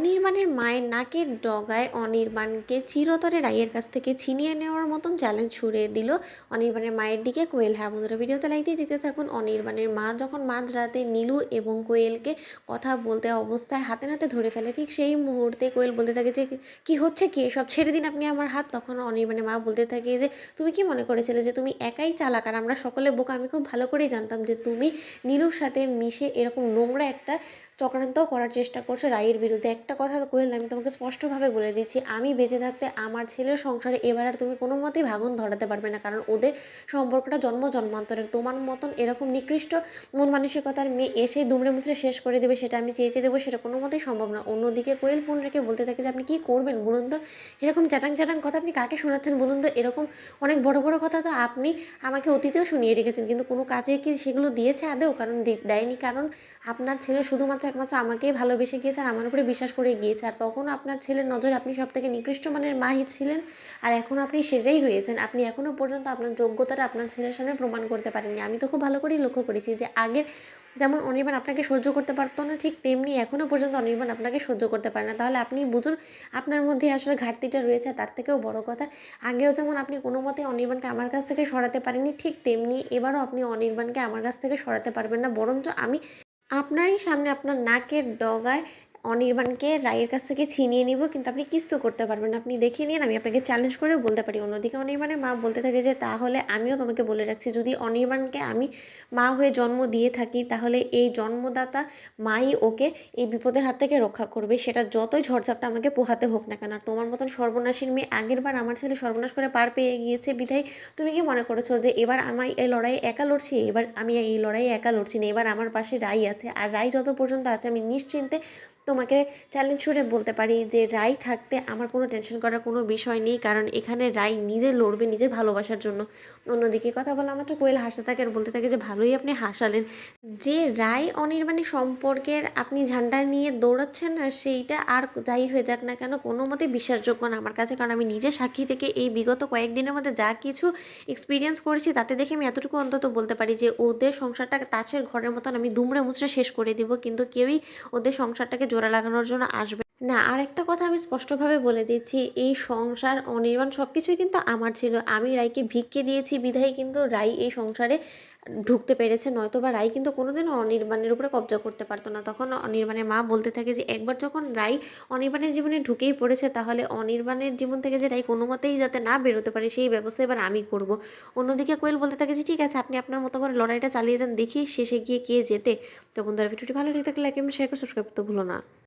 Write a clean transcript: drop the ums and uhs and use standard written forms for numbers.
অনির্বাণের মায়ের নাকের ডগায় অনির্বাণকে চিরতরে রাইয়ের কাছ থেকে ছিনিয়ে নেওয়ার মতন চ্যালেঞ্জ ছুড়ে দিল অনির্বাণের মায়ের দিকে কোয়েল। হ্যাঁ বন্ধুরা, ভিডিওতে লাইক দিয়ে দিতে থাকুন। অনির্বাণের মা যখন মাঝরাতে নীলু এবং কোয়েলকে কথা বলতে অবস্থায় হাতে নাতে ধরে ফেলে, ঠিক সেই মুহূর্তে কোয়েল বলতে থাকে যে কি হচ্ছে, কি সব ছেড়ে দিন আপনি আমার হাত। তখন অনির্বাণের মা বলতে থাকে যে তুমি কি মনে করেছিলে যে তুমি একাই চালাক আর আমরা সকলে বোকা? আমি খুব ভালো করেই জানতাম যে তুমি নীলুর সাথে মিশে এরকম নোংরা একটা চক্রান্ত করার চেষ্টা করছো রায়ের বিরুদ্ধে। একটা কথা কোয়েল, আমি তোমাকে স্পষ্টভাবে বলে দিচ্ছি, আমি বেঁচে থাকতে আমার ছেলের সংসারে এবার আর তুমি কোনো মতেই ভাঙন ধরাতে পারবে না, কারণ ওদের সম্পর্কটা জন্ম জন্মান্তরের। তোমার মতন এরকম নিকৃষ্ট মন মানসিকতার মেয়ে এসে দুমড়ে মুচড়ে শেষ করে দেবে, সেটা আমি চেয়ে দেবো, সেটা কোনো মতেই সম্ভব না। অন্যদিকে কোয়েল ফোন রেখে বলতে থাকে যে আপনি কী করবেন বলুন তো, এরকম চ্যাটাং চ্যাটাং কথা আপনি কাকে শোনাচ্ছেন বলুন তো? এরকম অনেক বড় বড় কথা তো আপনি আমাকে অতীতেও শুনিয়ে রেখেছেন, কিন্তু কোনো কাজে কি সেগুলো দিয়েছে আদেও? কারণ দেয়নি, কারণ আপনার ছেলে শুধুমাত্র একমাত্র আমাকেই ভালোবেসে গিয়েছে আর আমার উপরে বিশ্বাস করে গিয়েছে। আর তখন আপনার ছেলের নজরে আপনি সব থেকে নিকৃষ্ট মানের মাহির ছিলেন, আর এখন আপনি সেটাই রয়েছেন। আপনি এখনও পর্যন্ত আপনার যোগ্যতাটা আপনার ছেলের সামনে প্রমাণ করতে পারেননি। আমি তো খুব ভালো করেই লক্ষ্য করেছি যে আগের যেমন অনির্বাণ আপনাকে সহ্য করতে পারতো না, ঠিক তেমনি এখনও পর্যন্ত অনির্বাণ আপনাকে সহ্য করতে পারে না। তাহলে আপনি বুঝুন আপনার মধ্যে আসলে ঘাটতিটা রয়েছে। তার থেকেও বড় কথা, আগেও যেমন আপনি কোনো মতে অনির্বাণকে আমার কাছ থেকে সরাতে পারেননি, ঠিক তেমনি এবারও আপনি অনির্বাণকে আমার কাছ থেকে সরাতে পারবেন না। বরঞ্চ আমি আপনারই সামনে আপনার নাকের ডগায় অনির্বাণকে রায়ের কাছ থেকে ছিনিয়ে নিব, কিন্তু আপনি কিচ্ছু করতে পারবেন না। আপনি দেখিয়ে নিন, আমি আপনাকে চ্যালেঞ্জ করেও বলতে পারি। অন্যদিকে অনির্বাণের মা বলতে থাকে যে তাহলে আমিও তোমাকে বলে রাখছি, যদি অনির্বাণকে আমি মা হয়ে জন্ম দিয়ে থাকি তাহলে এই জন্মদাতা মাই ওকে এই বিপদের হাত থেকে রক্ষা করবে, সেটা যতই ঝড়ঝাপটা আমাকে পোহাতে হোক না কেন। আর তোমার মতন সর্বনাশীর মেয়ে আগের বার আমার ছেলে সর্বনাশ করে পার পেয়ে গিয়েছে বিধায় তুমি কি মনে করেছো যে এবার আমি এই লড়াই একা লড়ছি? এবার আমি এই লড়াই একা লড়ছি না, এবার আমার পাশে রাই আছে। আর রাই যত পর্যন্ত আছে আমি নিশ্চিন্তে তোমাকে চ্যালেঞ্জ ছুড়ে বলতে পারি যে রাই থাকতে আমার কোনো টেনশন করার কোনো বিষয় নেই, কারণ এখানে রাই নিজে লড়বে নিজের ভালোবাসার জন্য। অন্যদিকে কথা বলা মাত্র কোয়েল হাসতে থাকে আর বলতে থাকে যে ভালোই আপনি হাসালেন। যে রাই অনির্বাণী সম্পর্কের আপনি ঝান্ডা নিয়ে দৌড়াচ্ছেন না, সেইটা আর যাই হয়ে যাক না কেন কোনো মতেই বিশ্বাসযোগ্য না আমার কাছে, কারণ আমি নিজে সাক্ষী থেকে এই বিগত কয়েকদিনের মধ্যে যা কিছু এক্সপিরিয়েন্স করেছি তাতে দেখে আমি এতটুকু অন্তত বলতে পারি যে ওদের সংসারটা তাছের ঘরের মতন আমি দুমড়ে মুচড়ে শেষ করে দিব, কিন্তু কেউই ওদের সংসারটাকে জোড়া লাগানোর জন্য আসবে না। আর একটা কথা আমি স্পষ্টভাবে বলে দিচ্ছি, এই সংসার অনির্বাণ সব কিছুই কিন্তু আমার ছিল। আমি রাইকে ভিক্ষে দিয়েছি বিধায় কিন্তু রাই এই সংসারে ঢুকতে পেরেছে, নয়তো বা রাই কিন্তু কোনোদিনও অনির্বাণের উপরে কব্জা করতে পারতো না। তখন অনির্বাণের মা বলতে থাকে যে একবার যখন রাই অনির্বাণের জীবনে ঢুকেই পড়েছে, তাহলে অনির্বাণের জীবন থেকে যে রাই কোনো মতেই যাতে না বেরোতে পারে সেই ব্যবস্থা এবার আমি করব। অন্যদিকে কোয়েল বলতে থাকে যে ঠিক আছে, আপনি আপনার মতো করে লড়াইটা চালিয়ে যান, দেখি শেষে গিয়ে কে জেতে। তো বন্ধুরা, ভিডিওটি ভালো লেগে থাকলে লাইক এবং শেয়ার করে সাবস্ক্রাইব করতে ভুলো না।